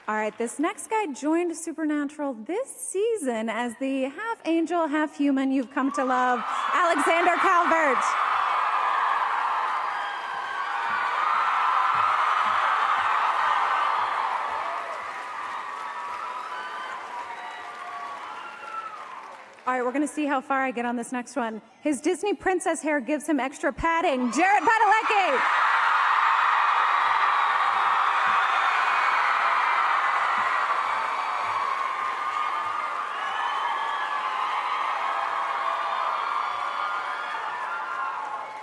All right, this next guy joined Supernatural this season as the half angel, half human you've come to love, Alexander Calvert. All right, we're going to see how far I get on this next one. His Disney princess hair gives him extra padding. Jared Padalecki.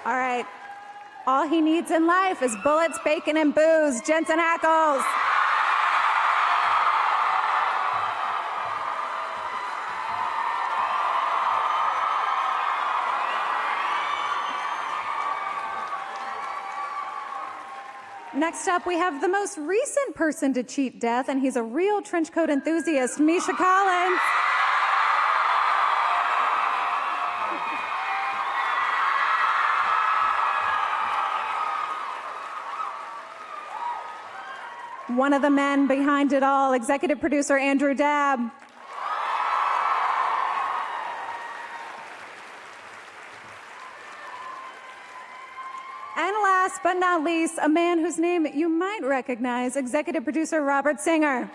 All right. All he needs in life is bullets, bacon, and booze. Jensen Ackles. Next up, we have the most recent person to cheat death, and he's a real trench coat enthusiast, Misha Collins. One of the men behind it all, executive producer Andrew Dabb. And last but not least, a man whose name you might recognize, executive producer Robert Singer.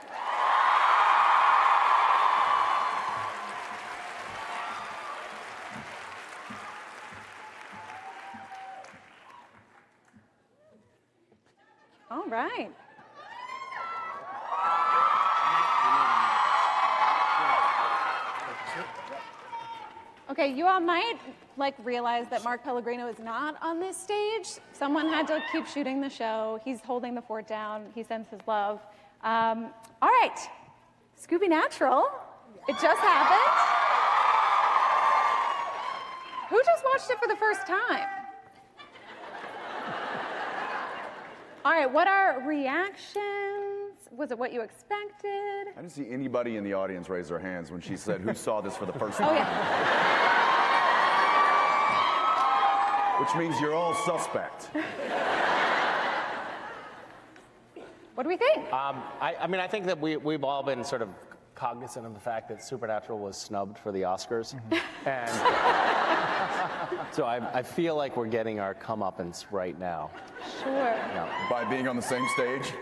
All right. Okay, you all might realize that Mark Pellegrino is not on this stage. Someone had to keep shooting the show. He's holding the fort down. He sends his love. All right, Scooby Natural. It just happened. Who just watched it for the first time? All right, what are reactions? Was it what you expected? I didn't see anybody in the audience raise their hands when she said, who saw this for the first time? Oh, yeah. Which means you're all suspect. What do we think? I mean, I think that we've all been sort of cognizant of the fact that Supernatural was snubbed for the Oscars. And so I feel like we're getting our comeuppance right now. Sure. Yeah. By being on the same stage?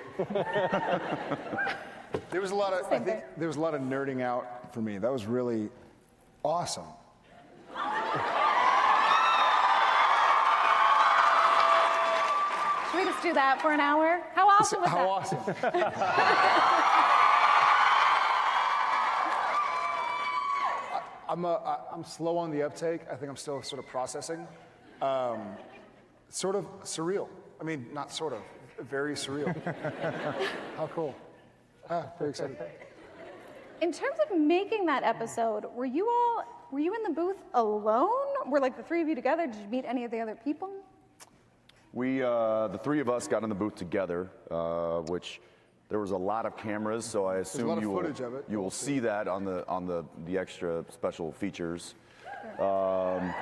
There was a lot of, I think there was a lot of nerding out for me. That was really awesome. Should we just do that for an hour? How awesome was that? How awesome. I'm slow on the uptake. I think I'm still sort of processing. Sort of surreal. I mean, not sort of, very surreal. How cool. Very excited. In terms of making that episode, were you in the booth alone? Were the three of you together? Did you meet any of the other people? We, the three of us got in the booth together, which there was a lot of cameras, so I assume you will see that on the extra special features. And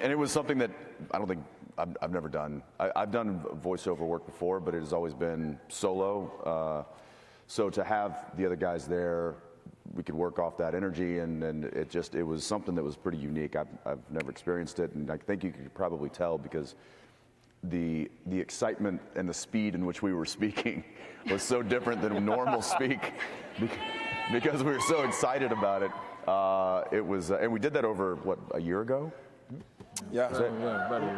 it was something that I don't think I've never done. I've done voiceover work before, but it has always been solo. So to have the other guys there, we could work off that energy, and it was something that was pretty unique. I've never experienced it, and I think you could probably tell because the excitement and the speed in which we were speaking was so different than normal speak because we were so excited about it. It was, and we did that over what, a year ago? Yeah.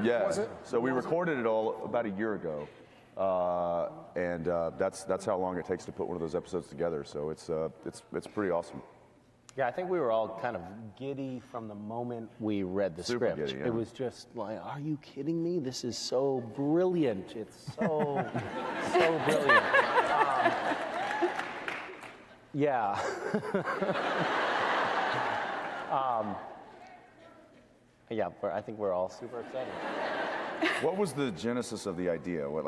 Yeah. Was it? So we recorded it all about a year ago, and that's how long it takes to put one of those episodes together. So it's pretty awesome. Yeah, I think we were all kind of giddy from the moment we read the Super script. giddy, yeah. It was just like, are you kidding me? This is so brilliant. It's so, so brilliant. Yeah. Yeah, I think we're all super excited. What was the genesis of the idea? What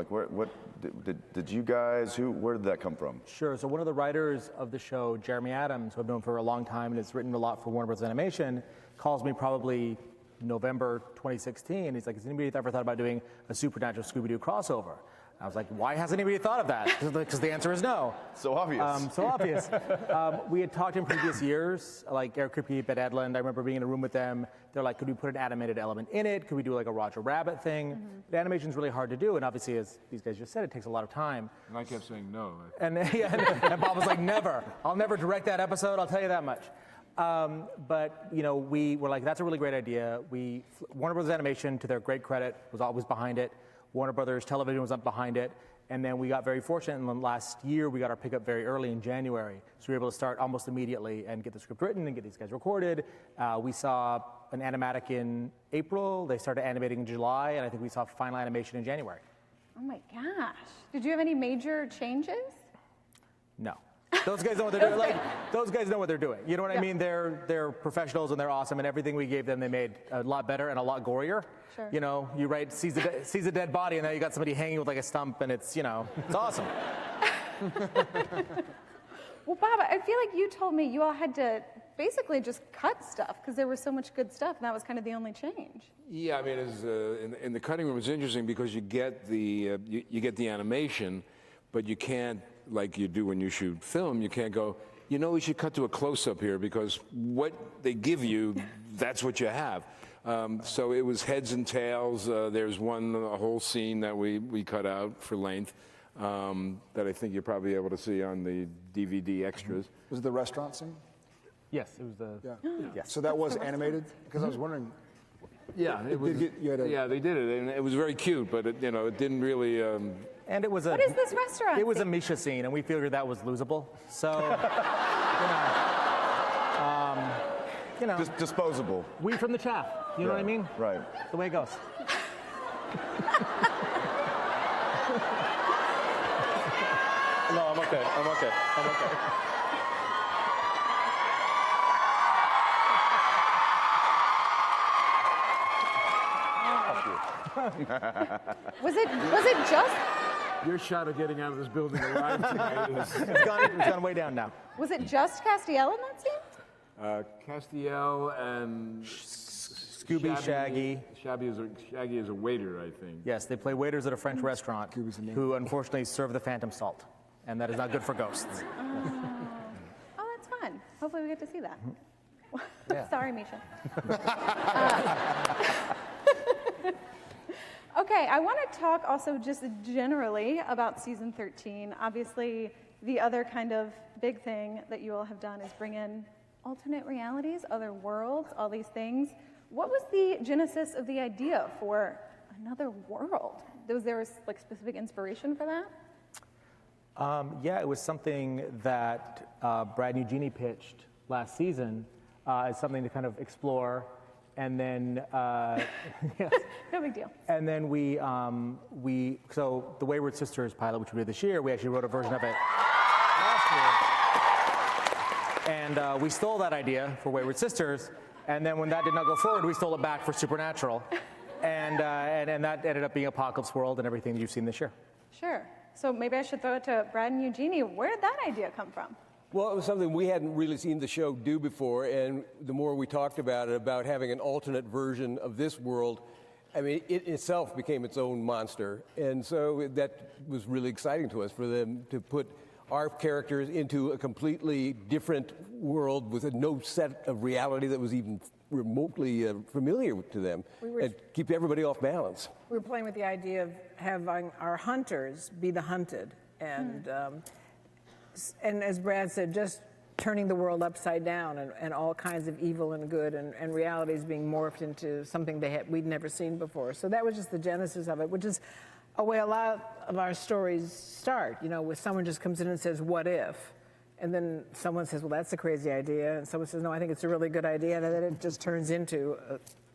did you guys? Where did that come from? Sure. So one of the writers of the show, Jeremy Adams, who I've known for a long time and has written a lot for Warner Bros. Animation, calls me probably November 2016. He's like, has anybody ever thought about doing a Supernatural Scooby Doo crossover? I was like, why hasn't anybody thought of that? Because the answer is no. So obvious. So obvious. We had talked in previous years, like Eric Kripke at Edland. I remember being in a room with them. They're like, could we put an animated element in it? Could we do like a Roger Rabbit thing? The animation's really hard to do, and obviously, as these guys just said, it takes a lot of time. And I kept saying no. And, and Bob was like, never. I'll never direct that episode, I'll tell you that much. But, you know, we were like, that's a really great idea. Warner Brothers Animation, to their great credit, was always behind it. Warner Brothers Television was up behind it. And then we got very fortunate, and last year we got our pickup very early in January. So we were able to start almost immediately and get the script written and get these guys recorded. We saw an animatic in April. They started animating in July, and I think we saw final animation in January. Oh my gosh. Did you have any major changes? No. Those guys know what they're doing. Like, those guys know what they're doing. You know what I mean? They're professionals and they're awesome, and everything we gave them, they made a lot better and a lot gorier. Sure. You know, you write sees a dead body, and now you got somebody hanging with like a stump, and it's, you know, it's awesome. Well, Bob, I feel like you told me you all had to basically just cut stuff because there was so much good stuff, and that was kind of the only change. Yeah, I mean, in the cutting room, it's interesting because you get the you get the animation, but you can't, like you do when you shoot film, you can't go, you know, we should cut to a close-up here because what they give you, that's what you have. So it was heads and tails. There's a whole scene that we cut out for length that I think you're probably able to see on the DVD extras. Was it the restaurant scene? Yes, it was the. Yeah. So that was animated? Because I was wondering. Yeah, it was. Yeah, they did it, and it was very cute, but it didn't really. And it was What is this restaurant? It was a Misha scene, and we figured that was losable. So, you know, Disposable. we from the chaff. You know what I mean? Right. The way it goes. No, I'm okay. I'm okay. I'm okay. Was it just Your shot of getting out of this building alive tonight is. It's gone way down now. was it just Castiel in that scene? Castiel and Scooby, Shaggy. Shaggy is a waiter, I think. Yes, they play waiters at a French restaurant who unfortunately serve the phantom salt, and that is not good for ghosts. Oh, that's fun. Hopefully we get to see that. Yeah. Sorry, Misha. Okay, I want to talk also just generally about season 13. Obviously, the other kind of big thing that you all have done is bring in alternate realities, other worlds, all these things. What was the genesis of the idea for another world? Was there like specific inspiration for that? Yeah, it was something that Brad and Eugenie pitched last season as something to kind of explore. And then, yes. No big deal. And then so the Wayward Sisters pilot, which we did this year, we actually wrote a version of it last year. And we stole that idea for Wayward Sisters. And then when that did not go forward, we stole it back for Supernatural. And that ended up being Apocalypse World and everything that you've seen this year. Sure. So maybe I should throw it to Brad and Eugenie. Where did that idea come from? Well, it was something we hadn't really seen the show do before, and the more we talked about it, about having an alternate version of this world, I mean, it itself became its own monster. And so that was really exciting to us, for them to put our characters into a completely different world with no set of reality that was even remotely familiar to them, and keep everybody off balance. We were playing with the idea of having our hunters be the hunted, and as Brad said, just turning the world upside down, and all kinds of evil and good and realities being morphed into something we'd never seen before. So that was just the genesis of it, which is a way a lot of our stories start, you know, where someone just comes in and says, what if? And then someone says, well, that's a crazy idea. And someone says, no, I think it's a really good idea. And then it just turns into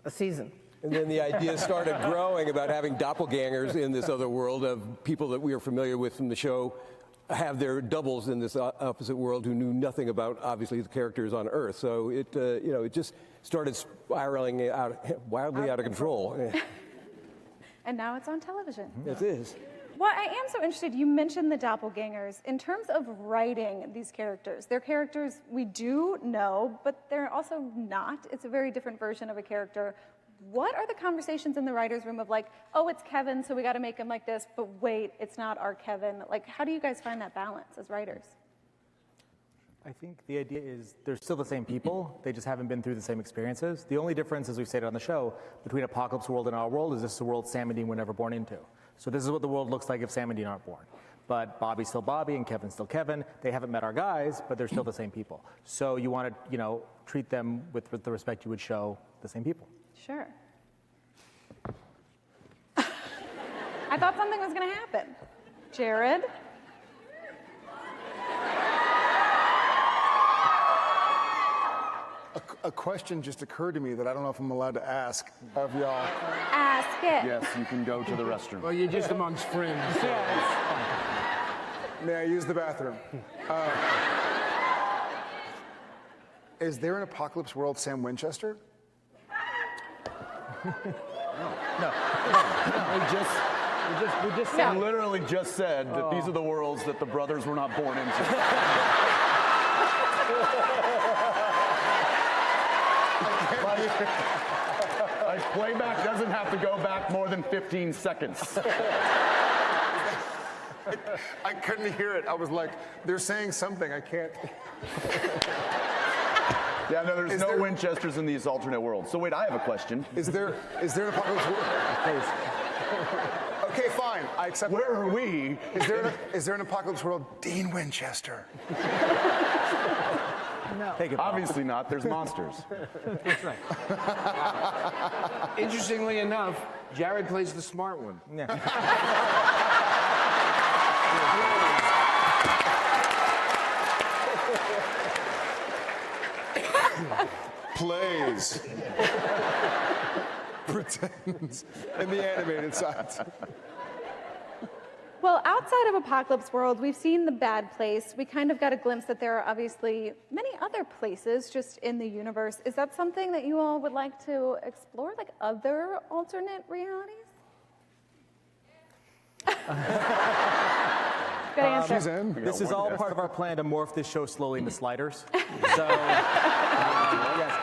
a season. And then the idea started growing about having doppelgangers in this other world of people that we are familiar with from the show have their doubles in this opposite world who knew nothing about, obviously, the characters on Earth. So it, it just started spiraling wildly out of control. And now it's on television. It is. Well, I am so interested. You mentioned the doppelgangers. In terms of writing these characters, they're characters we do know, but they're also not. It's a very different version of a character. what are the conversations in the writer's room of like, oh, it's Kevin, so we got to make him like this, but wait, it's not our Kevin. Like, how do you guys find that balance as writers? I think the idea is they're still the same people. They just haven't been through the same experiences. The only difference, as we've stated on the show, between Apocalypse World and our world is this is the world Sam and Dean were never born into. So this is what the world looks like if Sam and Dean aren't born. But Bobby's still Bobby and Kevin's still Kevin. They haven't met our guys, but they're still the same people. So you want to, treat them with the respect you would show the same people. Sure. I thought something was going to happen. Jared? A question just occurred to me that I don't know if I'm allowed to ask of y'all. Ask it. Yes, you can go to the restroom. Well, you're just amongst friends. May I use the bathroom? Is there an Apocalypse World Sam Winchester? We just literally just said that these are the worlds that the brothers were not born into. Like, playback doesn't have to go back more than 15 seconds. I couldn't hear it. I was like, they're saying something. I can't. Yeah, no, there's Is no there- Winchesters in these alternate worlds. So wait, I have a question. Is there an Apocalypse World? Okay, fine. I accept. Where are we? Is there an Apocalypse World Dean Winchester? No. Take it, Bob. Obviously not. There's monsters. That's right. Interestingly enough, Jared plays the smart one. Plays. Pretends. In the animated sides. Well, outside of Apocalypse World, we've seen the bad place. We kind of got a glimpse that there are obviously many other places just in the universe. Is that something that you all would like to explore, like other alternate realities? Good answer. She's in. This is all part of our plan to morph this show slowly into sliders. So, yes.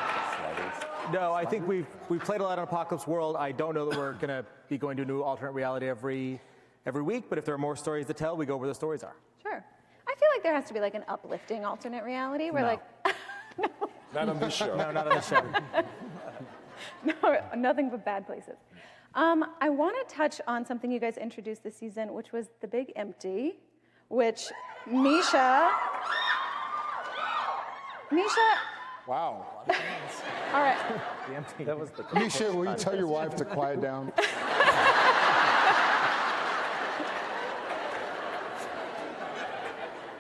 No, I think we've played a lot on Apocalypse World. I don't know that we're going to be going to a new alternate reality every week, but if there are more stories to tell, we go where the stories are. Sure. I feel like there has to be like an uplifting alternate reality where No. Not on this show. No, not on the show. No, nothing but bad places. I want to touch on something you guys introduced this season, which was the Big Empty, which Misha. Wow. All right. The empty. That was the Misha, will you tell your wife to quiet down?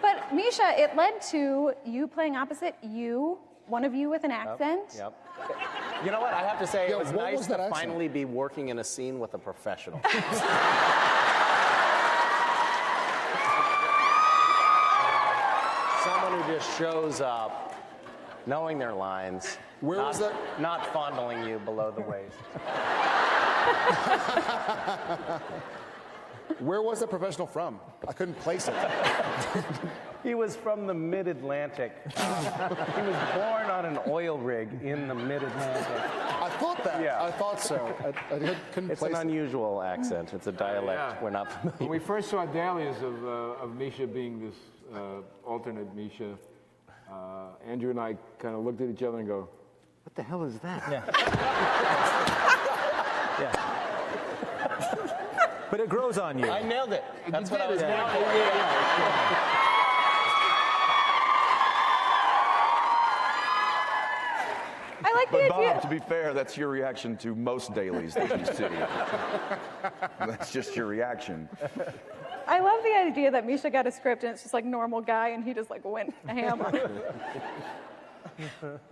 But Misha, it led to you playing opposite you, one of you with an accent. Yep. You know what? I have to say, Yeah, it was what nice was that to accent? finally be working in a scene with a professional. Someone who just shows up, knowing their lines. Where was that? Not fondling you below the waist. Where was the professional from? I couldn't place it. He was from the mid-Atlantic. He was born on an oil rig in the mid-Atlantic. I thought that. Yeah. I thought so. I couldn't It's place an it. unusual accent. It's a dialect Yeah. we're not familiar When we first saw Dahlias of Misha being this alternate Misha, Andrew and I kind of looked at each other and go, what the hell is that? Yeah. But it grows on you. I nailed it. That's what I was Yeah. going for. I like the But idea. Bob, to be fair, that's your reaction to most dailies that you see. That's just your reaction. I love the idea that Misha got a script and it's just like normal guy and he just like went ham on it.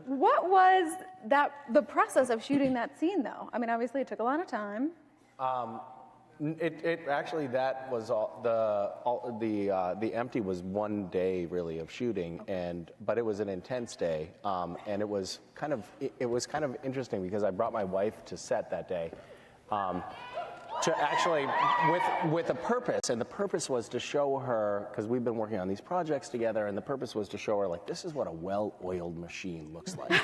What was the process of shooting that scene though? I mean, obviously it took a lot of time. It actually, that was the empty was one day really of shooting, but it was an intense day, and it was kind of interesting because I brought my wife to set that day, to actually with a purpose, and the purpose was to show her, because we've been working on these projects together, and the purpose was to show her, like, this is what a well-oiled machine looks like. Like,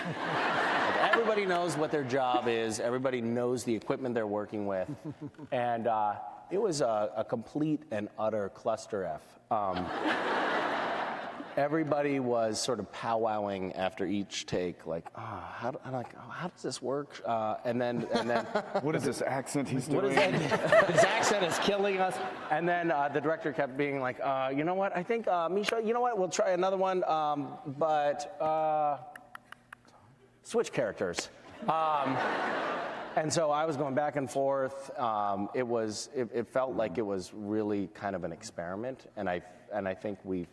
everybody knows what their job is, everybody knows the equipment they're working with, and it was a complete and utter cluster F. Everybody was sort of powwowing after each take, like, how does this work? And then What is this accent he's doing? what is that? His accent is killing us. And then the director kept being like, you know what? I think, Misha, you know what? We'll try another one, but switch characters. And so I was going back and forth. It felt like it was really kind of an experiment, and I think we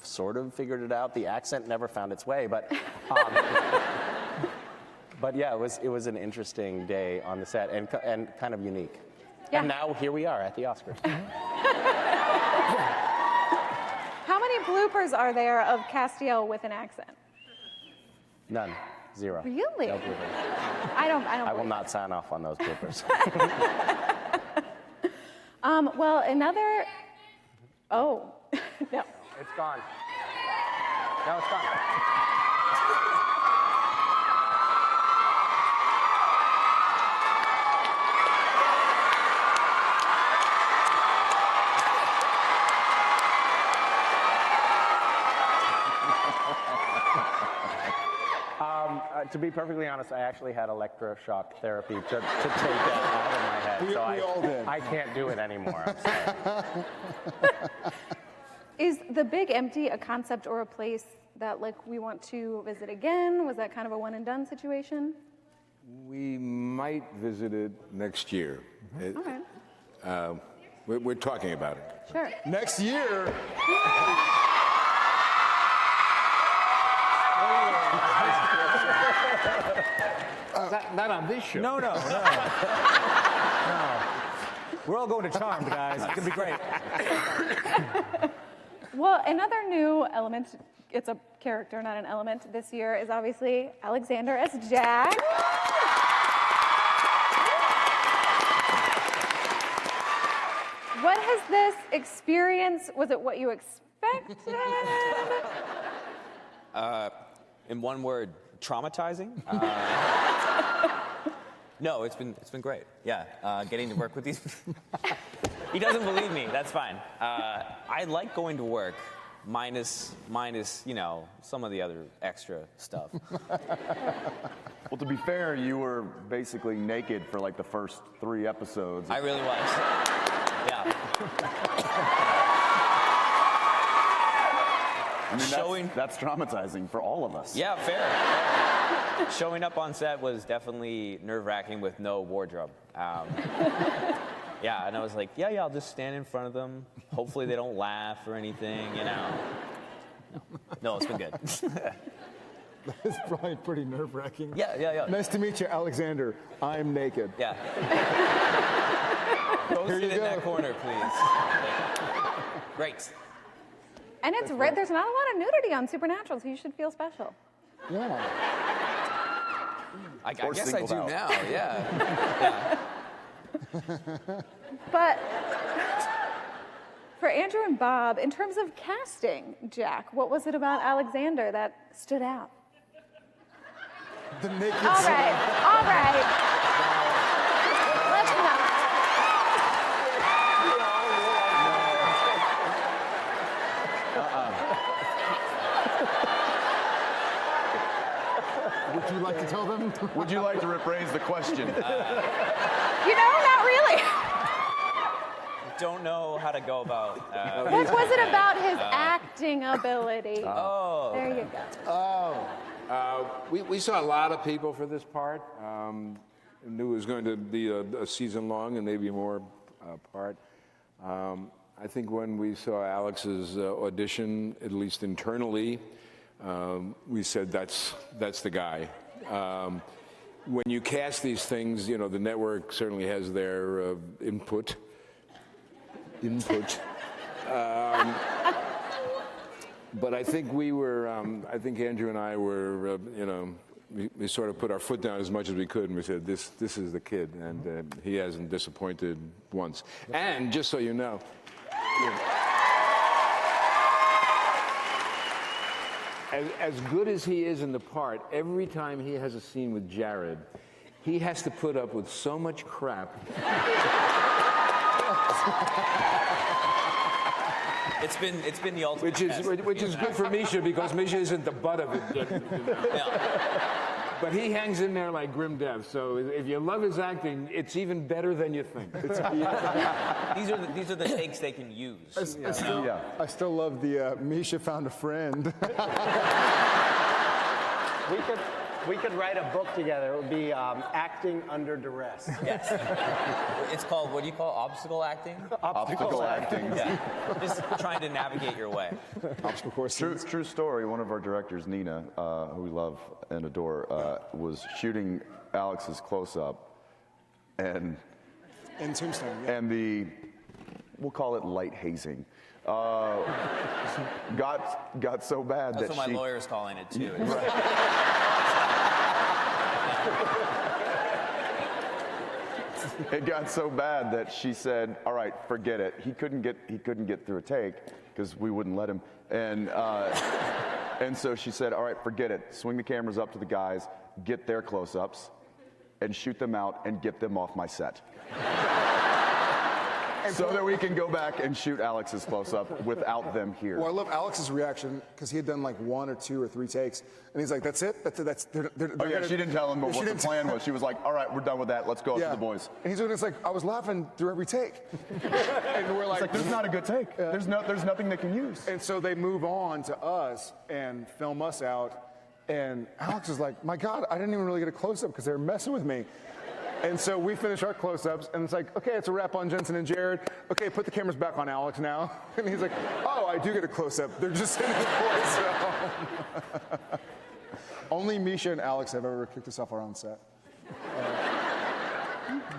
sort of figured it out. The accent never found its way, but yeah, it was an interesting day on the set and kind of unique. Yeah. And now here we are at the Oscars. How many bloopers are there of Castiel with an accent? None. Zero. Really? No bloopers. I don't. I will not sign off on those bloopers. Well, another. Oh, no. It's gone. No, it's gone. To be perfectly honest, I actually had electroshock therapy to take that out of my head. We all did. I can't do it anymore. I'm sorry. Is the Big Empty a concept or a place that like we want to visit again? Was that kind of a one and done situation? We might visit it next year. Okay. We're talking about it. Sure. Next year. Not on this show. No. No. We're all going to Charmed, guys. It's going to be great. Well, another new element, it's a character, not an element, this year is obviously Alexander as Jack. What has this experience, was it what you expected? In one word, traumatizing. No, it's been great. Yeah, getting to work with these. He doesn't believe me. That's fine. I like going to work, minus some of the other extra stuff. Well, to be fair, you were basically naked for like the first 3 episodes. I really was. Yeah. I mean, that's traumatizing for all of us. Yeah, fair. Showing up on set was definitely nerve-wracking with no wardrobe. Yeah, and I was like, yeah, I'll just stand in front of them. Hopefully they don't laugh or anything, No, it's been good. It's probably pretty nerve-wracking. Yeah. Nice to meet you, Alexander. I'm naked. Yeah. Go sit in that corner, please. Great. And it's red, there's not a lot of nudity on Supernatural, so you should feel special. Yeah. I guess I singled do out. now, yeah. But for Andrew and Bob, in terms of casting Jack, what was it about Alexander that stood out? The naked All right. Let's not. Would you like to tell them? Would you like to rephrase the question? Not really. Don't know how to go about. What was it about his acting ability? There you go. We saw a lot of people for this part. Knew it was going to be a season long and maybe more part. I think when we saw Alex's audition, at least internally, we said that's the guy. When you cast these things, the network certainly has their input. But I think we were, I think Andrew and I were, we sort of put our foot down as much as we could, and we said, this is the kid, and he hasn't disappointed once. And just so you know, as good as he is in the part, every time he has a scene with Jared, he has to put up with so much crap. It's been the ultimate test. Which is good for Misha, because Misha isn't the butt of it. Yeah. But he hangs in there like grim death. So if you love his acting, it's even better than you think. These are the takes they can use. I still love the Misha found a friend. We could write a book together. It would be acting under duress. Yes. It's called, what do you call it? Obstacle acting? Obstacle acting. Yeah. Just trying to navigate your way. Obstacle course. True story. One of our directors, Nina, who we love and adore, was shooting Alex's close-up, and In Tombstone. Yeah. and we'll call it light hazing, got so bad That's that what she. my lawyer's calling it, too. It got so bad that she said, "All right, forget it." He couldn't get through a take because we wouldn't let him, and so she said, "All right, forget it. Swing the cameras up to the guys, get their close-ups, and shoot them out and get them off my set." So that we can go back and shoot Alex's close-up without them here. Well, I love Alex's reaction because he had done like 1 or 2 or 3 takes, and he's like, "That's it. They're Oh yeah, she didn't tell him what the plan was. She was like, "All right, we're done with that. Let's go up to the boys." And he's looking, it's like, I was laughing through every take. And we're like, There's not a good take. There's nothing they can use. And so they move on to us and film us out. And Alex is like, "My God, I didn't even really get a close-up because they were messing with me." And so we finish our close-ups, and it's like, "Okay, it's a wrap on Jensen and Jared. Okay, put the cameras back on Alex now." And he's like, "Oh, I do get a close-up. They're just in the voice." Only Misha and Alex have ever kicked us off our own set.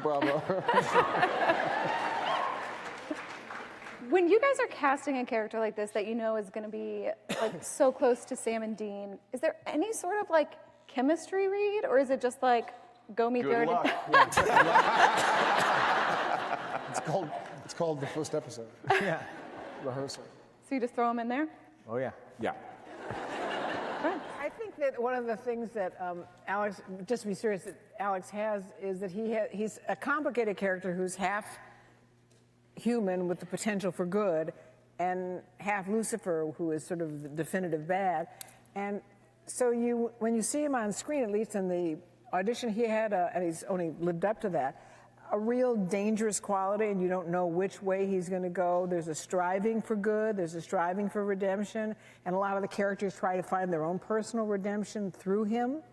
Bravo. When you guys are casting a character like this that you know is going to be like so close to Sam and Dean, is there any sort of like chemistry read, or is it just like go meet Good Jared? luck. It's called the first episode. Yeah. Rehearsal. So you just throw them in there? Oh, yeah. Yeah. I think that one of the things that Alex, just to be serious, that Alex has is that he's a complicated character who's half human with the potential for good, and half Lucifer, who is sort of the definitive bad. And so when you see him on screen, at least in the audition, he had, and he's only lived up to that, a real dangerous quality, and you don't know which way he's going to go. There's a striving for good, there's a striving for redemption, and a lot of the characters try to find their own personal redemption through him.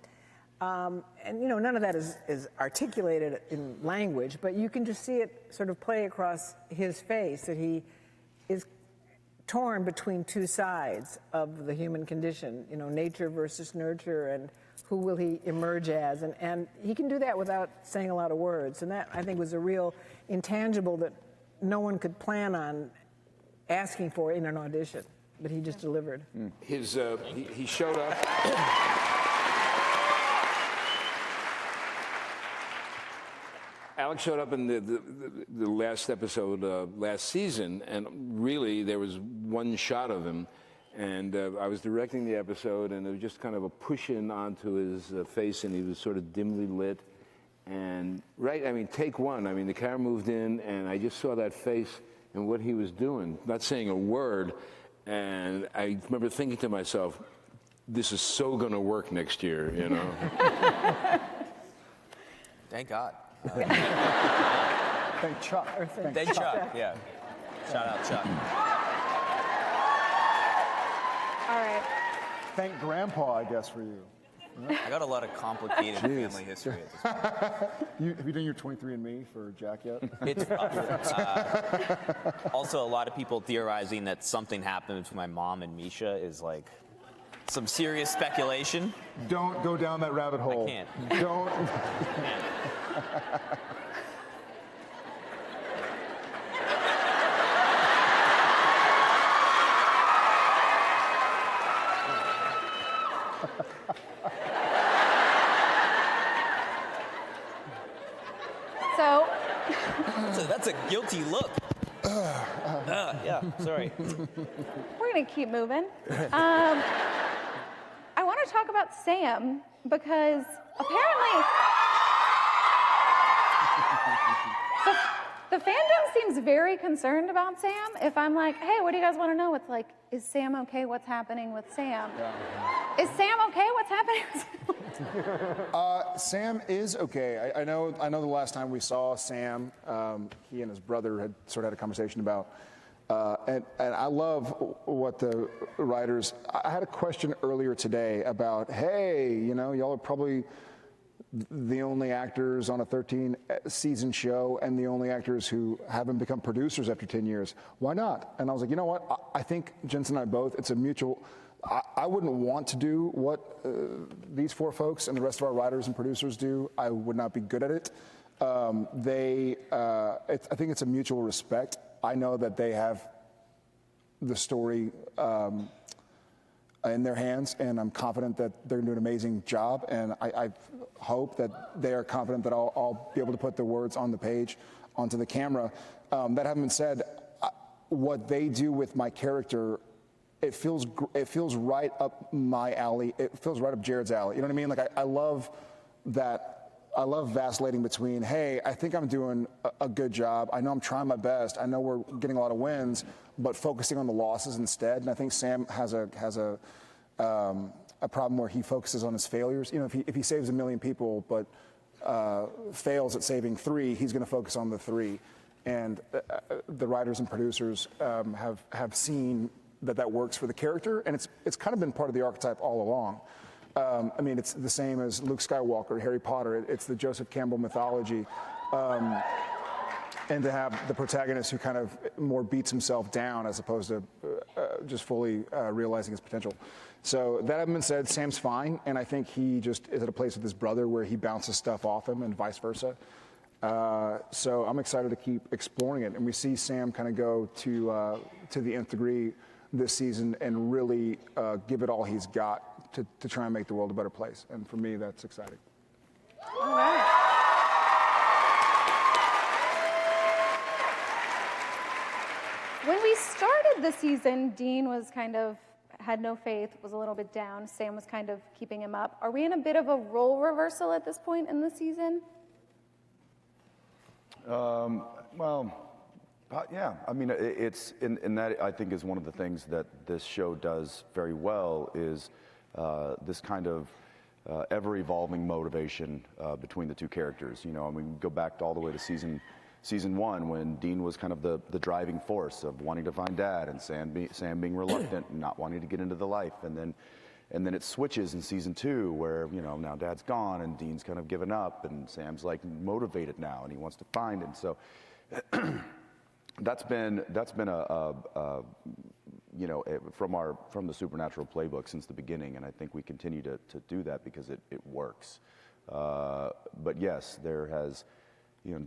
And none of that is articulated in language, but you can just see it sort of play across his face, that he is torn between two sides of the human condition, nature versus nurture, and who will he emerge as? And he can do that without saying a lot of words. And that, I think, was a real intangible that no one could plan on asking for in an audition, but he just delivered. He showed up. Alex showed up in the last episode last season, and really there was one shot of him. And I was directing the episode, and it was just kind of a push-in onto his face, and he was sort of dimly lit. And take one. The camera moved in, and I just saw that face and what he was doing, not saying a word. And I remember thinking to myself, this is so going to work next year, Thank God. Thank Chuck. Thank Chuck, yeah. Shout out Chuck. All right. Thank Grandpa, I guess, for you. I got a lot of complicated family history at this point. Have you done your 23andMe for Jack yet? It's also, a lot of people theorizing that something happened between my mom and Misha is like some serious speculation. Don't go down that rabbit hole. I can't. Don't. That's a guilty look. Yeah, sorry. We're going to keep moving. I want to talk about Sam because apparently the fandom seems very concerned about Sam. If I'm like, hey, what do you guys want to know? It's like, is Sam okay? What's happening with Sam? Yeah. Is Sam okay? What's happening with Sam? Sam is okay. I know the last time we saw Sam, he and his brother had sort of had a conversation about, and I love what the writers, I had a question earlier today about, hey, y'all are probably the only actors on a 13-season show and the only actors who haven't become producers after 10 years. Why not? And I was like, you know what? I think Jensen and I both, it's a mutual, I wouldn't want to do what these four folks and the rest of our writers and producers do. I would not be good at it. I think it's a mutual respect. I know that they have the story in their hands, and I'm confident that they're doing an amazing job, and I hope that they are confident that I'll be able to put the words on the page, onto the camera. That having been said, what they do with my character, it feels right up my alley. It feels right up Jared's alley. You know what I mean? Like I love that. I love vacillating between, hey, I think I'm doing a good job. I know I'm trying my best. I know we're getting a lot of wins, but focusing on the losses instead. And I think Sam has a problem where he focuses on his failures. If he saves 1 million people, but fails at saving 3, he's going to focus on the 3. And the writers and producers have seen that works for the character, and it's kind of been part of the archetype all along. It's the same as Luke Skywalker, Harry Potter. It's the Joseph Campbell mythology. And to have the protagonist who kind of more beats himself down as opposed to just fully realizing his potential. So that having been said, Sam's fine, and I think he just is at a place with his brother where he bounces stuff off him and vice versa. So I'm excited to keep exploring it. And we see Sam kind of go to the nth degree this season and really give it all he's got to try and make the world a better place. And for me, that's exciting. All right. When we started the season, Dean was had no faith, was a little bit down. Sam was kind of keeping him up. Are we in a bit of a role reversal at this point in the season? Yeah. It's in that I think is one of the things that this show does very well is this kind of ever-evolving motivation between the two characters. Go back all the way to season 1 when Dean was kind of the driving force of wanting to find Dad, and Sam being reluctant and not wanting to get into the life, and then it switches in season 2 where now Dad's gone and Dean's kind of given up and Sam's like motivated now and he wants to find him. So that's been from the Supernatural playbook since the beginning, and I think we continue to do that because it works. But yes, there has,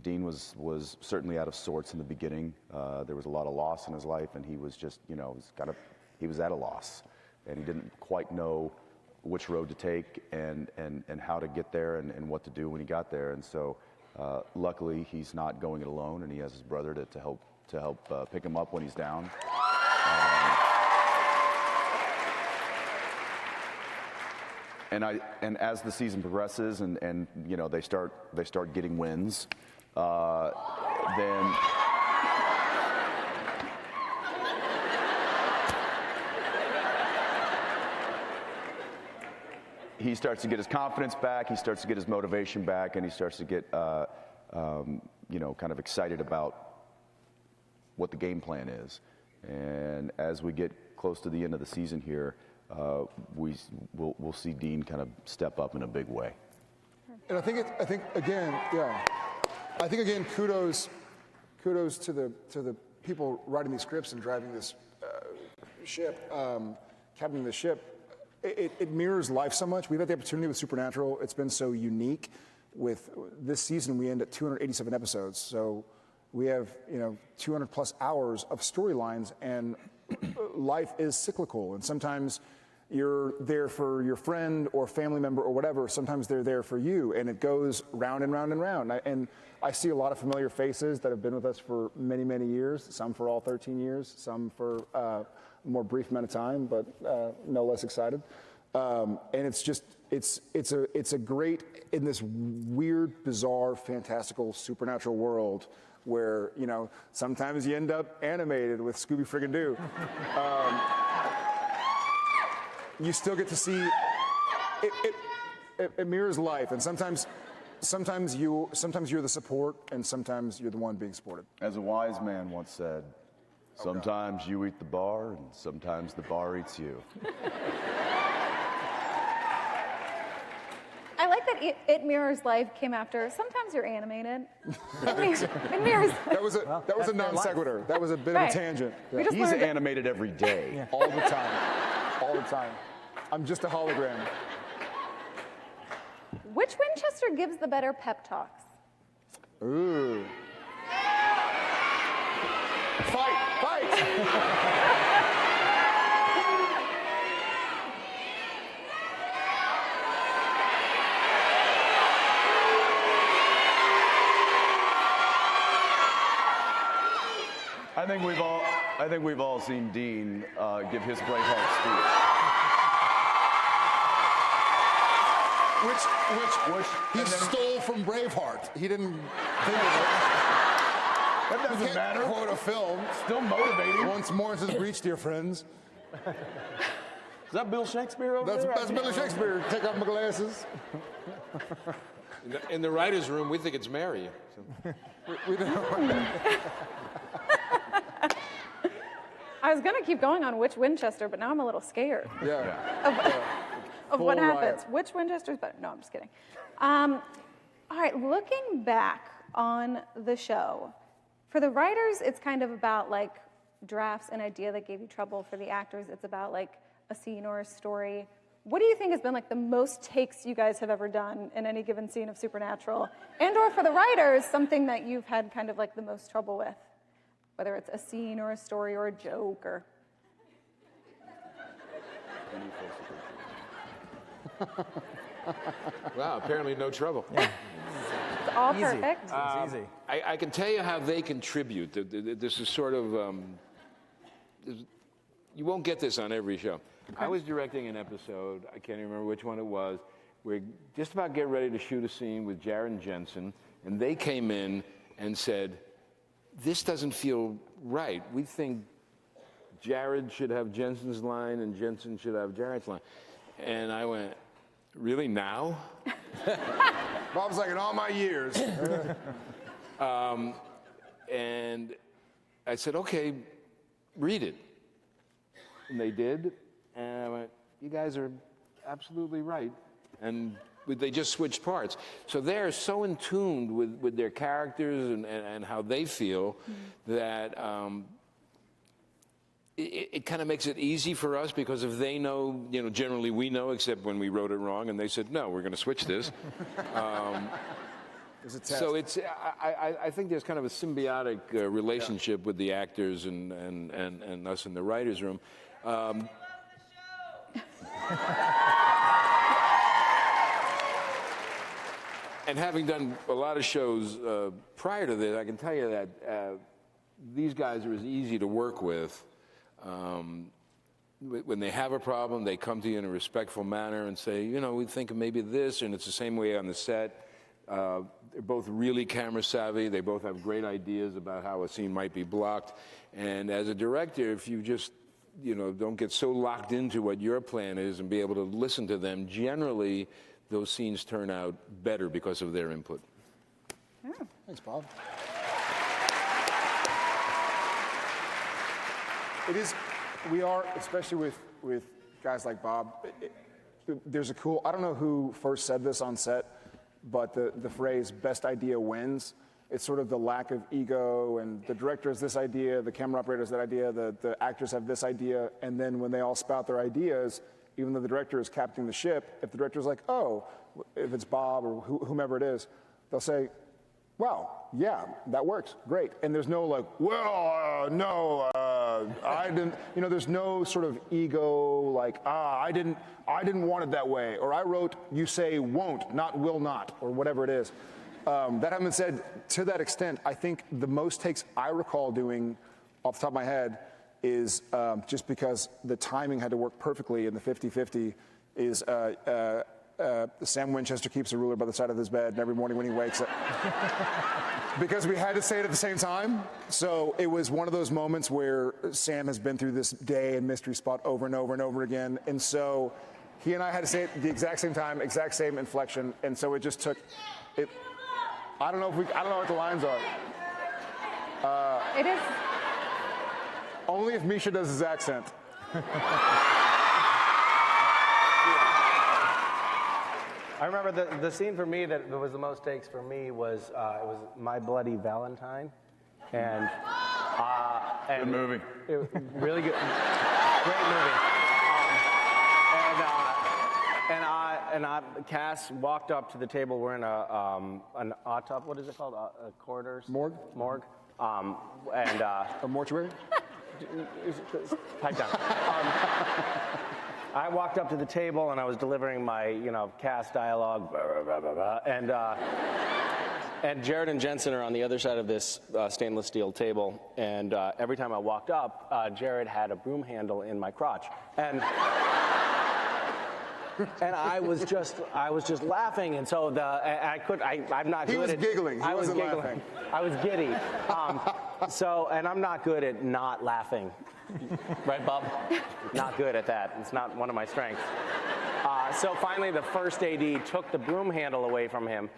Dean was certainly out of sorts in the beginning. There was a lot of loss in his life, and he was just, he was at a loss, and he didn't quite know which road to take and how to get there and what to do when he got there. And so, luckily, he's not going it alone, and he has his brother to help pick him up when he's down. And as the season progresses and they start getting wins, then he starts to get his confidence back, he starts to get his motivation back, and he starts to get kind of excited about what the game plan is. And as we get close to the end of the season here, we'll see Dean kind of step up in a big way. And I think again, kudos to the people writing these scripts and driving this ship, captaining the ship. It mirrors life so much. We've had the opportunity with Supernatural. It's been so unique. With this season, we end at 287 episodes. So we have 200 plus hours of storylines, and life is cyclical. And sometimes you're there for your friend or family member or whatever. Sometimes they're there for you, and it goes round and round and round. And I see a lot of familiar faces that have been with us for many, many years, some for all 13 years, some for a more brief amount of time, but no less excited. And it's just, it's a great, in this weird, bizarre, fantastical, supernatural world where, you know, sometimes you end up animated with Scooby friggin' Doo. You still get to see, it mirrors life, and sometimes you're the support, and sometimes you're the one being supported. As a wise man once said, sometimes you eat the bar, and sometimes the bar eats you. I like that it mirrors life came after. Sometimes you're animated. It mirrors. That was a non sequitur. That was a bit of a tangent. We just He's learned animated every day. All the time. All the time. I'm just a hologram. Which Winchester gives the better pep talks? Ooh. Fight! I think we've all seen Dean give his Braveheart speech. Which he stole from Braveheart. He didn't think of it. That doesn't matter. Quote a film. Still motivating. Once more into the breach, dear friends. Is that Bill Shakespeare over there? That's Billy Shakespeare. Take off my glasses. In the writer's room, we think it's Mary. So. We don't. I was going to keep going on which Winchester, but now I'm a little scared of what happens. Which Winchester's better? No, I'm just kidding. All right, looking back on the show, for the writers, it's kind of about like drafts, an idea that gave you trouble. For the actors, it's about like a scene or a story. What do you think has been like the most takes you guys have ever done in any given scene of Supernatural? And or for the writers, something that you've had kind of like the most trouble with? Whether it's a scene or a story or a joke or... Wow, apparently no trouble. It's all perfect. It's easy. I can tell you how they contribute. This is sort of, you won't get this on every show. I was directing an episode, I can't even remember which one it was. We're just about getting ready to shoot a scene with Jared and Jensen, and they came in and said, this doesn't feel right. We think Jared should have Jensen's line and Jensen should have Jared's line. And I went, really now? Bob's like, in all my years. And I said, okay, read it. And they did. And I went, you guys are absolutely right. And they just switched parts. So they're so in tune with their characters and how they feel that it kind of makes it easy for us, because if they know, you know, generally we know, except when we wrote it wrong and they said, no, we're going to switch this. So it's, I think there's kind of a symbiotic relationship with the actors and us in the writer's room. And having done a lot of shows prior to this, I can tell you that these guys are as easy to work with. When they have a problem, they come to you in a respectful manner and say, you know, we think of maybe this, and it's the same way on the set. They're both really camera savvy. They both have great ideas about how a scene might be blocked. And as a director, if you just, you know, don't get so locked into what your plan is and be able to listen to them, generally those scenes turn out better because of their input. Thanks, Bob. It is, we are, especially with guys like Bob, there's a cool, I don't know who first said this on set, but the phrase, best idea wins. It's sort of the lack of ego, and the director has this idea, the camera operator has that idea, the actors have this idea, and then when they all spout their ideas, even though the director is captaining the ship, if the director's like, oh, if it's Bob or whomever it is, they'll say, wow, yeah, that works, great. And there's no like, well, no, I didn't, there's no sort of ego like, I didn't want it that way. Or I wrote, you say won't, not will not, or whatever it is. That having been said, to that extent, I think the most takes I recall doing off the top of my head is just because the timing had to work perfectly in the 50-50 is Sam Winchester keeps a ruler by the side of his bed, and every morning when he wakes up, because we had to say it at the same time. So it was one of those moments where Sam has been through this day in Mystery Spot over and over and over again, and so he and I had to say it at the exact same time, exact same inflection, and so it just took it. I don't know what the lines are. It is. Only if Misha does his accent. I remember the scene for me that was the most takes for me was it was My Bloody Valentine, and Good movie. Really good, great movie. Cass walked up to the table. We're in an autopsy. What is it called? A coroner's Morgue. Morgue. A mortuary. Pipe down. I walked up to the table and I was delivering my, Cass dialogue, blah, blah, blah, blah, and Jared and Jensen are on the other side of this stainless steel table, and every time I walked up, Jared had a broom handle in my crotch, and I was just laughing, and so I'm not good at. He was giggling. I was giggling. I was giddy. And I'm not good at not laughing. Right, Bob? Not good at that. It's not one of my strengths. So finally, the first AD took the broom handle away from him.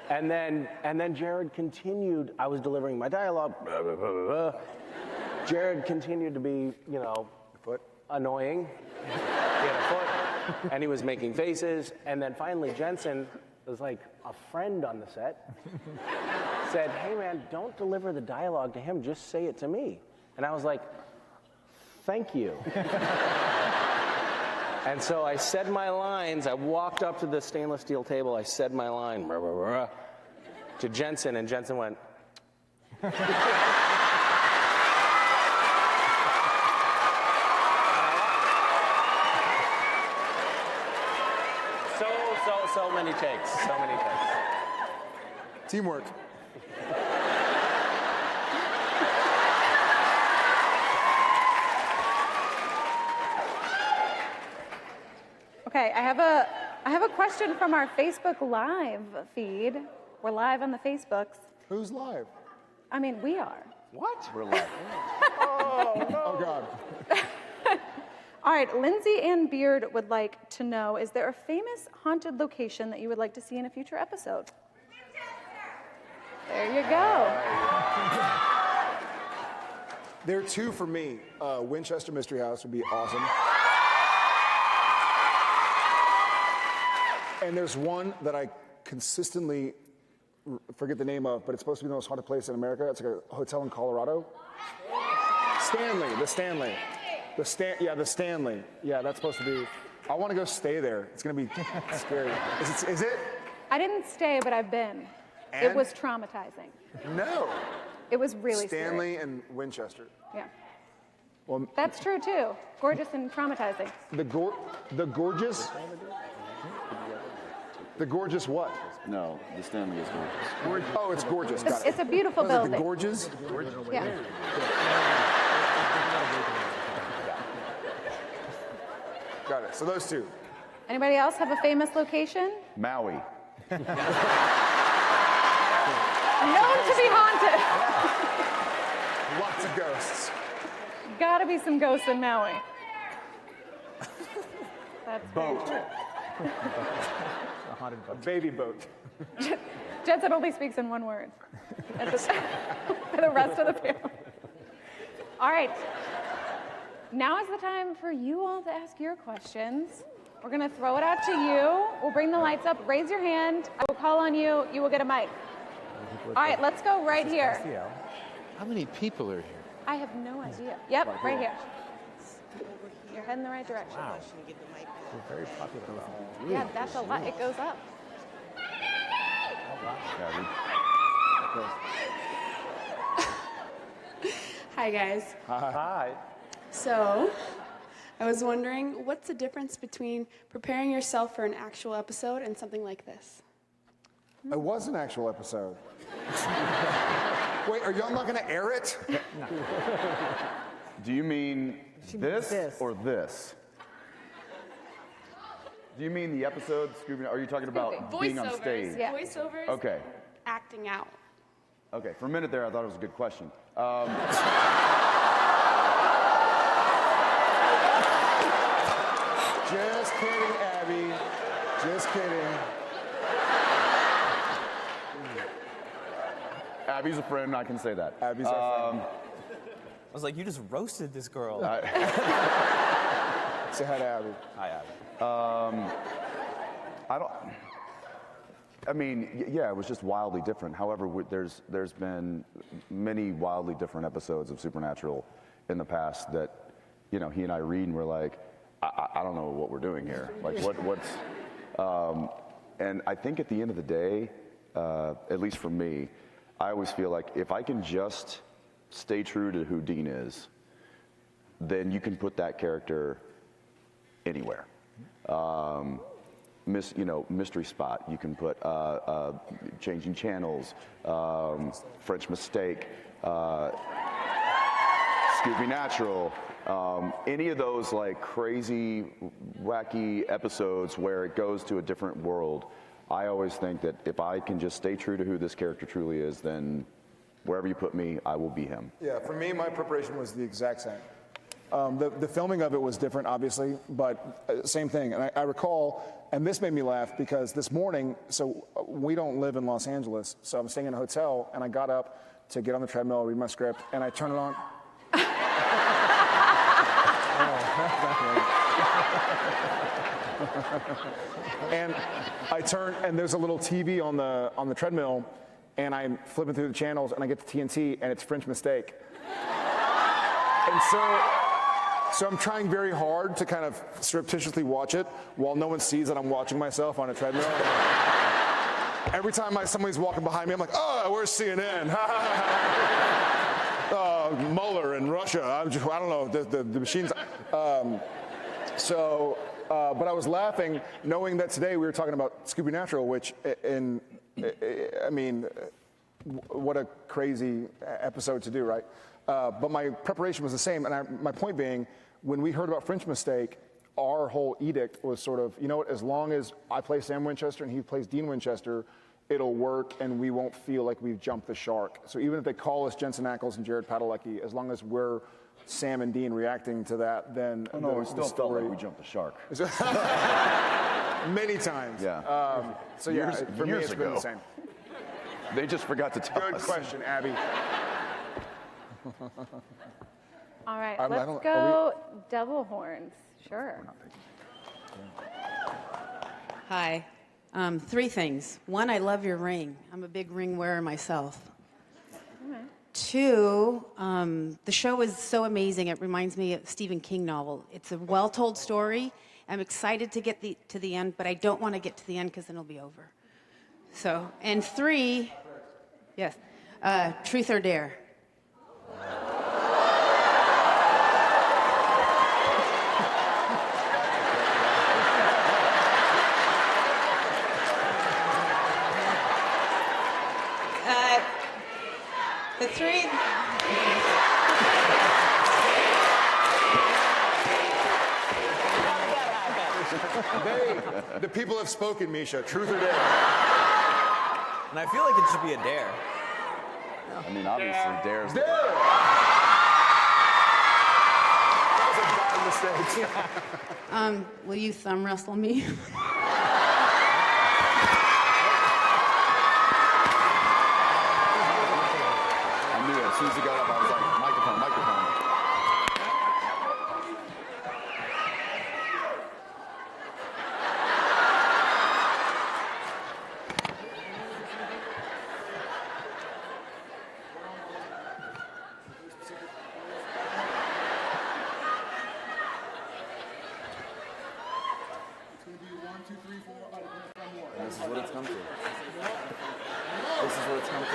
And then Jared continued. I was delivering my dialogue. Blah, blah, blah, blah. Jared continued to be, annoying. He had a foot, and he was making faces. And then finally, Jensen was like a friend on the set. Said, "Hey man, don't deliver the dialogue to him. Just say it to me." And I was like, "Thank you." And so I said my lines. I walked up to the stainless steel table. I said my line rah, rah, rah, to Jensen, and Jensen went. So many takes. So many takes. Teamwork. Okay, I have a question from our Facebook Live feed. We're live on the Facebooks. Who's live? I mean, we are. What? We're live. Oh God. All right, Lindsay Ann Beard would like to know, is there a famous haunted location that you would like to see in a future episode? There you go. There are two for me. Winchester Mystery House would be awesome. And there's one that I consistently forget the name of, but it's supposed to be the most haunted place in America. It's like a hotel in Colorado. The Stanley. The Stanley. Yeah, that's supposed to be. I want to go stay there. It's going to be scary. Is it? I didn't stay, but I've been. And? It was traumatizing. No. It was really Stanley scary. and Winchester. Yeah. Well, That's true too. Gorgeous and traumatizing. the gorgeous. The gorgeous what? No, the Stanley is gorgeous. Oh, it's gorgeous. Got it. It's a beautiful Was it building. the gorgeous? Yeah. Got it. So those two. Anybody else have a famous location? Maui. Known to be haunted. Lots of ghosts. Gotta be some ghosts in Maui. That's Boat. A baby boat. Jensen only speaks in one word. For the rest of the panel. All right. Now is the time for you all to ask your questions. We're going to throw it out to you. We'll bring the lights up. Raise your hand. I will call on you. You will get a mic. All right, let's go right here. How many people are here? I have no idea. Yep, right here. You're heading the right direction. Wow. We're very popular. Yeah, that's a lot. It goes up. Hi, guys. Hi. So, I was wondering, what's the difference between preparing yourself for an actual episode and something like this? It was an actual episode. Wait, are y'all not going to air it? Do you mean this or this? Do you mean the episode, Scooby? Are you talking about being on stage? Yeah. Voiceovers. Okay. Acting out. Okay. For a minute there, I thought it was a good question. Just kidding, Abby. Just kidding. Abby's a friend. I can say that. Abby's our friend. I was like, you just roasted this girl. Say hi to Abby. Hi, Abby. Yeah, it was just wildly different. However, there's been many wildly different episodes of Supernatural in the past that, he and I read and we're like, I don't know what we're doing here. Like, what's... and I think at the end of the day, at least for me, I always feel like if I can just stay true to who Dean is, then you can put that character anywhere. Mystery spot, you can put changing channels, French mistake, Scooby Natural, any of those like crazy, wacky episodes where it goes to a different world. I always think that if I can just stay true to who this character truly is, then wherever you put me, I will be him. Yeah, for me, my preparation was the exact same. The filming of it was different, obviously, but same thing. And I recall, and this made me laugh because this morning, so we don't live in Los Angeles, so I'm staying in a hotel, and I got up to get on the treadmill, read my script, and I turn it on. And I turn, and there's a little TV on the treadmill, and I'm flipping through the channels, and I get to TNT, and it's French Mistake. And so I'm trying very hard to kind of surreptitiously watch it while no one sees that I'm watching myself on a treadmill. Every time somebody's walking behind me, I'm like, oh, where's CNN? Mueller in Russia. I don't know, the machines. But I was laughing knowing that today we were talking about Scooby Natural, which, what a crazy episode to do, right? But my preparation was the same, and my point being, when we heard about French Mistake, our whole edict was sort of, as long as I play Sam Winchester and he plays Dean Winchester, it'll work, and we won't feel like we've jumped the shark. So even if they call us Jensen Ackles and Jared Padalecki, as long as we're Sam and Dean reacting to that, then we still felt like we jumped the shark. Many times. Yeah. For me, it's been the same. They just forgot to tell Good us. question, Abby. All right, I let's don't- go double horns. Sure. Hi. 3 things. 1, I love your ring. I'm a big ring wearer myself. All right. 2, the show is so amazing. It reminds me of a Stephen King novel. It's a well-told story. I'm excited to get to the end, but I don't want to get to the end because then it'll be over. So, and 3, yes, truth or dare. The 3. The people have spoken, Misha. Truth or dare? And I feel like it should be a dare. I mean, obviously, dare's Dare! That was a bad mistake. Will you thumb wrestle me? I knew it. As soon as he got up, I was like, microphone, microphone. This is what it's come to. This is what it's come to.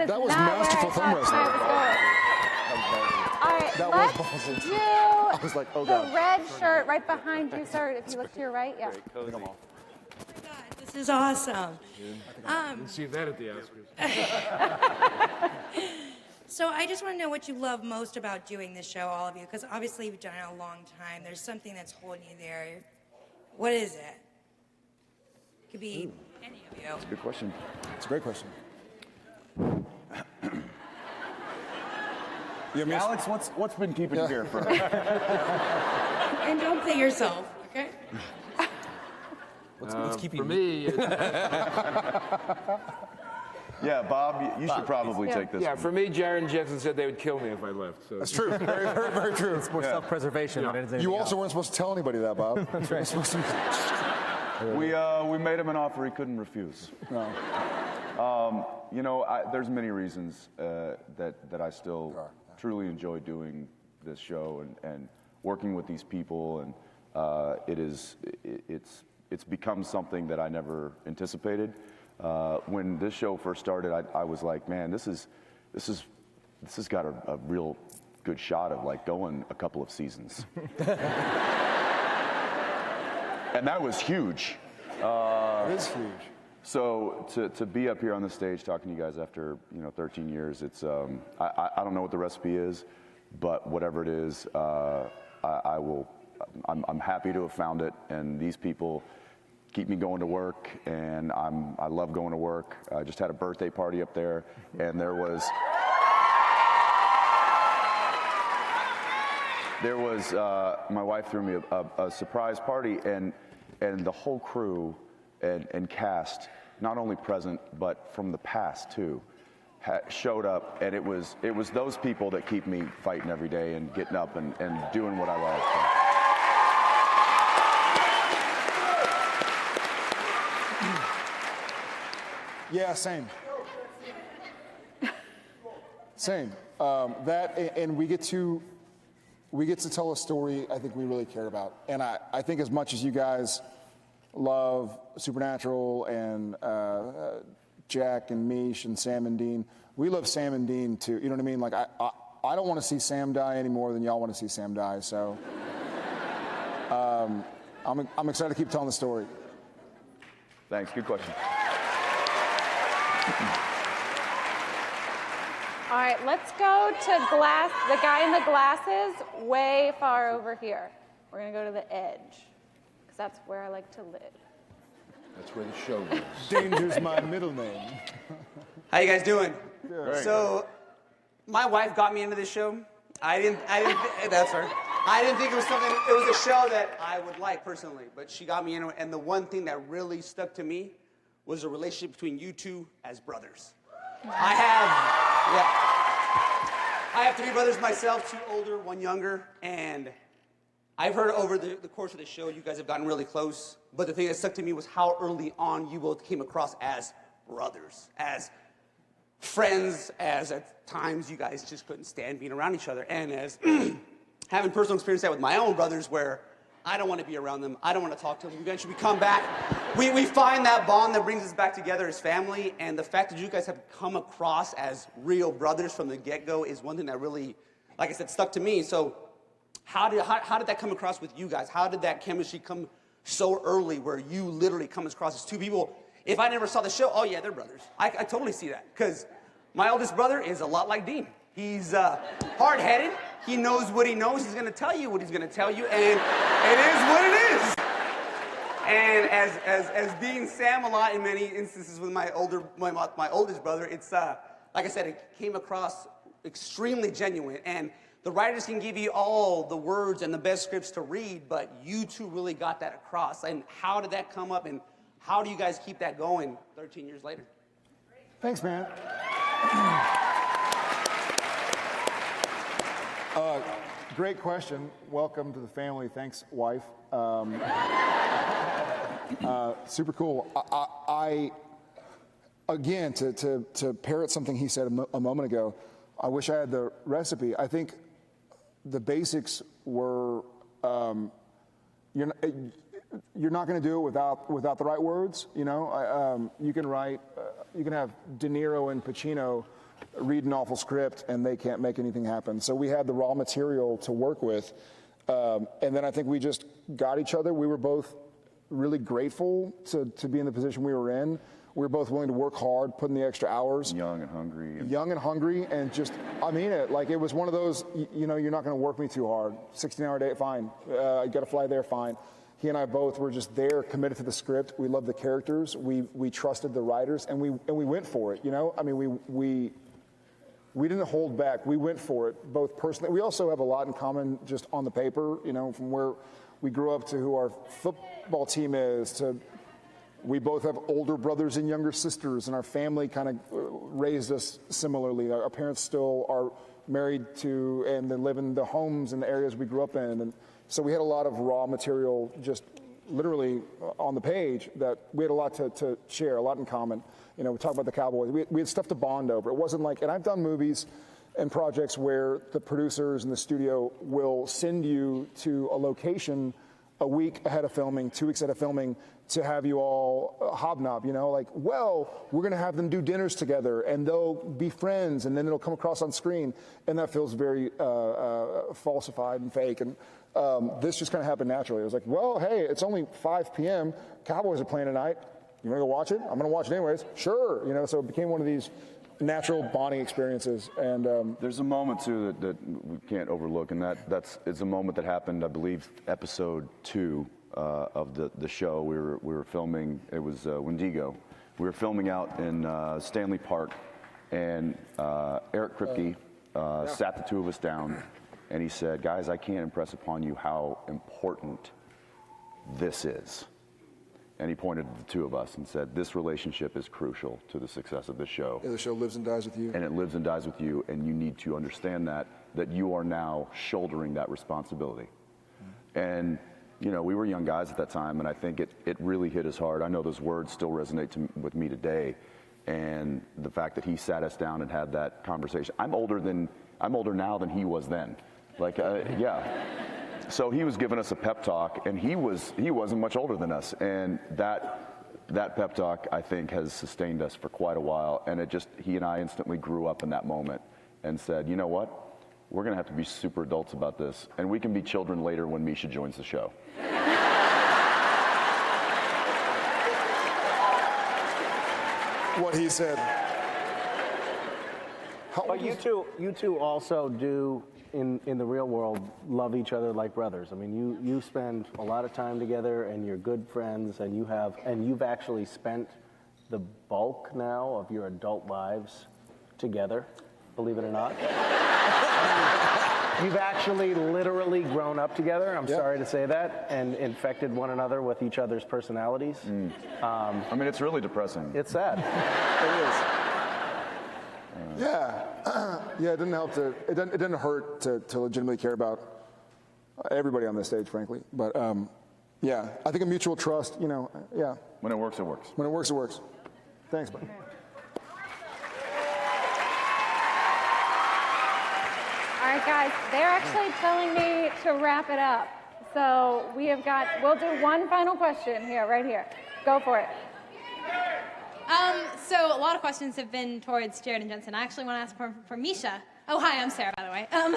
That was not masterful where I thumb thought wrestling. tonight was going. All right, That was let's ballsy. do I was like, oh the God. red shirt right behind you, sir. If you look to your right, yeah. This is awesome. Didn't see that at the Oscars. So I just want to know what you love most about doing this show, all of you, because obviously you've done it a long time. There's something that's holding you there. What is it? Could be any of you. That's a good question. It's a great question. Alex, what's been keeping you here for? And don't play yourself, okay? What's keeping for me? Yeah, Bob, you should probably take this. Yeah, one. for me, Jared Jensen said they would kill me if I left. So. That's true. Very, very, very true. It's more self-preservation than anything You else. also weren't supposed to tell anybody that, Bob. That's right. We made him an offer he couldn't refuse. No. You know, there's many reasons that I still truly enjoy doing this show and working with these people, and it's become something that I never anticipated. When this show first started, I was like, man, this has got a real good shot of like going a couple of seasons. And that was huge. It is huge. So to be up here on the stage talking to you guys after 13 years, it's I don't know what the recipe is, but whatever it is, I'm happy to have found it, and these people keep me going to work, and I love going to work. I just had a birthday party up there, and there was my wife threw me a surprise party, and the whole crew and cast, not only present but from the past too, showed up, and it was those people that keep me fighting every day and getting up and doing what I love. Yeah, same. Same. And we get to tell a story I think we really care about. And I think as much as you guys love Supernatural and Jack and Mish and Sam and Dean, we love Sam and Dean too. You know what I mean? Like I don't want to see Sam die any more than y'all want to see Sam die. So I'm excited to keep telling the story. Thanks. Good question. All right, let's go to the guy in the glasses way far over here. We're going to go to the edge, because that's where I like to live. That's where the show goes. Danger's my middle name. How you guys doing? Good. So, my wife got me into this show. That's her. I didn't think it was something, it was a show that I would like personally, but she got me into it, and the one thing that really stuck to me was the relationship between you two as brothers. I have 3 brothers myself, 2 older, 1 younger, and I've heard over the course of the show you guys have gotten really close, but the thing that stuck to me was how early on you both came across as brothers, as friends, as at times you guys just couldn't stand being around each other, and as having personal experience that with my own brothers where I don't want to be around them, I don't want to talk to them. Eventually we come back, we find that bond that brings us back together as family, and the fact that you guys have come across as real brothers from the get-go is one thing that really, like I said, stuck to me. So how did that come across with you guys? How did that chemistry come so early where you literally come across as 2 people? If I never saw the show, oh yeah, they're brothers. I totally see that, because my oldest brother is a lot like Dean. He's hard-headed. He knows what he knows. He's going to tell you what he's going to tell you, and it is what it is. And as being Sam a lot in many instances with my oldest brother, it's like I said, it came across extremely genuine. And the writers can give you all the words and the best scripts to read, but you two really got that across. And how did that come up, and how do you guys keep that going 13 years later? Thanks, man. Great question. Welcome to the family. Thanks, wife. Super cool. I again, to parrot something he said a moment ago, I wish I had the recipe. I think the basics were you're not going to do it without the right words. You know, you can write, you can have De Niro and Pacino read an awful script and they can't make anything happen. So we had the raw material to work with, and then I think we just got each other. We were both really grateful to be in the position we were in. We were both willing to work hard, put in the extra hours. Young and hungry. Young and hungry, and just, I mean it. Like, it was one of those, you know, you're not going to work me too hard. 16-hour day, fine. I got to fly there, fine. He and I both were just there, committed to the script. We loved the characters. We trusted the writers, and we went for it. You know, I mean, we didn't hold back. We went for it, both personally. We also have a lot in common just on the paper. You know, from where we grew up to who our football team is to. We both have older brothers and younger sisters, and our family kind of raised us similarly. Our parents still are married to and then live in the homes and the areas we grew up in. And so we had a lot of raw material just literally on the page that we had a lot to share, a lot in common. You know, we talk about the Cowboys. We had stuff to bond over. It wasn't like, and I've done movies and projects where the producers and the studio will send you to a location a week ahead of filming, 2 weeks ahead of filming, to have you all hobnob, you know, like, well, we're going to have them do dinners together and they'll be friends and then it'll come across on screen. And that feels very falsified and fake. And this just kind of happened naturally. It was like, well, hey, it's only 5 p.m. Cowboys are playing tonight. You want to go watch it? I'm going to watch it anyways. Sure. You know, so it became one of these natural bonding experiences. And there's a moment too that we can't overlook, and it's a moment that happened, I believe, episode 2 of the show. We were filming. It was Wendigo. We were filming out in Stanley Park, and Eric Kripke sat the two of us down, and he said, "Guys, I can't impress upon you how important this is." And he pointed to the two of us and said, "This relationship is crucial to the success of this show. Yeah, the show lives and dies with you. And it lives and dies with you, and you need to understand that you are now shouldering that responsibility." And, you know, we were young guys at that time, and I think it really hit us hard. I know those words still resonate with me today. And the fact that he sat us down and had that conversation. I'm older now than he was then. Like, yeah. So he was giving us a pep talk, and he wasn't much older than us, and that pep talk, I think, has sustained us for quite a while. And he and I instantly grew up in that moment and said, you know what, we're going to have to be super adults about this, and we can be children later when Misha joins the show. What he said. But you two also do, in the real world, love each other like brothers. I mean, you spend a lot of time together, and you're good friends, and you've actually spent the bulk now of your adult lives together, believe it or not. You've actually literally grown up together, I'm sorry to say that, and infected one another with each other's personalities. I mean, it's really depressing. It's sad. It is. Yeah, it didn't help it didn't hurt to legitimately care about everybody on this stage, frankly. But yeah, I think a mutual trust, you know, yeah. When it works, it works. When it works, it works. Thanks, buddy. All right, guys, they're actually telling me to wrap it up. So we'll do one final question here, right here. Go for it. So a lot of questions have been towards Jared and Jensen. I actually want to ask for Misha. Oh, hi, I'm Sarah, by the way. I'm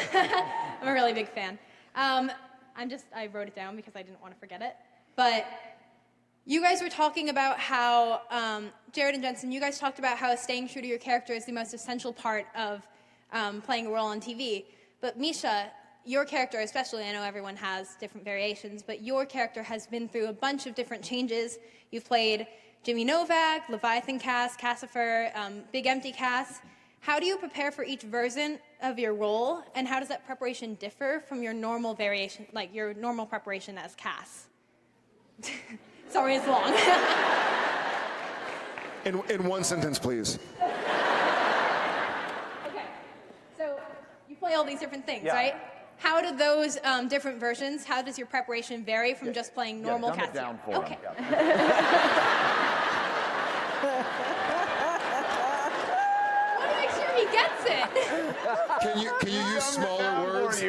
a really big fan. I wrote it down because I didn't want to forget it. But you guys were talking about how, Jared and Jensen, you guys talked about how staying true to your character is the most essential part of playing a role on TV. But Misha, your character especially, I know everyone has different variations, but your character has been through a bunch of different changes. You've played Jimmy Novak, Leviathan Cass, Cassifer, Big Empty Cass. How do you prepare for each version of your role, and how does that preparation differ from your normal variation, like your normal preparation as Cass? Sorry, it's long. In one sentence, please. Okay, so you play all these different things, Yeah. right? How do those different versions, how does your preparation vary from just playing normal dumb it Castiel? down for Okay. him. I want to make sure he gets it. Can you use smaller words?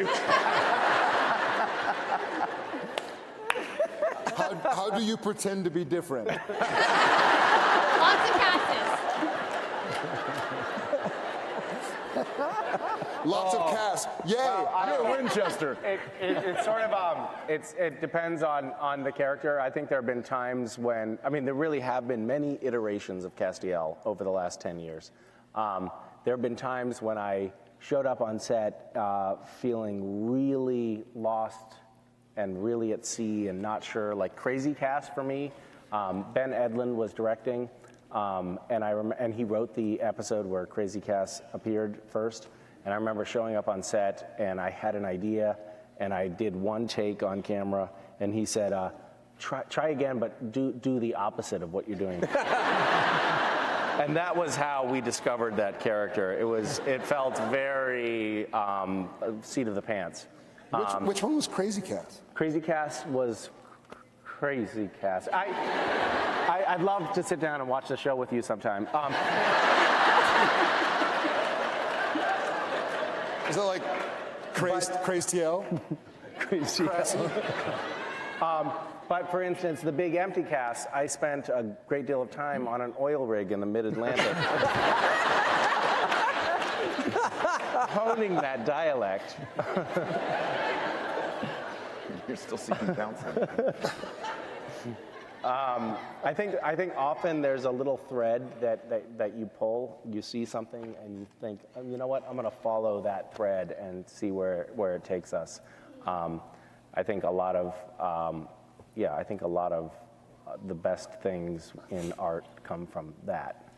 How do you pretend to be different? Lots of Casses. Lots of cast. Yay! You're Winchester. It's sort of it depends on the character. I think there have been times when there really have been many iterations of Castiel over the last 10 years. There have been times when I showed up on set feeling really lost and really at sea and not sure, like Crazy Cast for me. Ben Edlund was directing, and he wrote the episode where Crazy Cass appeared first. And I remember showing up on set, and I had an idea, and I did one take on camera, and he said, try again, but do the opposite of what you're doing. And that was how we discovered that character. It felt very seat of the pants. Which one was Crazy Cass? Crazy Cass was Crazy Cass. I'd love to sit down and watch the show with you sometime. Is that like Crazy-TL? Crazy. But for instance, the Big Empty Cast, I spent a great deal of time on an oil rig in the mid-Atlantic. Honing that dialect. You're still seeking counseling. I think often there's a little thread that you pull. You see something and you think, you know what? I'm going to follow that thread and see where it takes us. I think a lot of the best things in art come from that.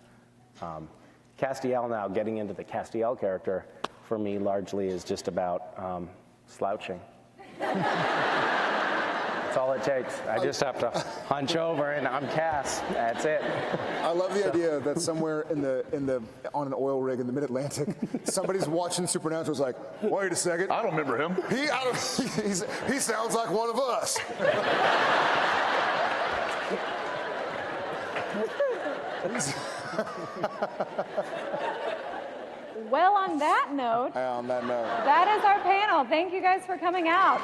Castiel now, getting into the Castiel character, for me largely is just about slouching. That's all it takes. I just have to hunch over and I'm Cass. That's it. I love the idea that somewhere on an oil rig in the mid-Atlantic, somebody's watching Supernatural's like, wait a second. I don't remember him. He sounds like one of us. Well, on that note, On that note. that is our panel. Thank you guys for coming out.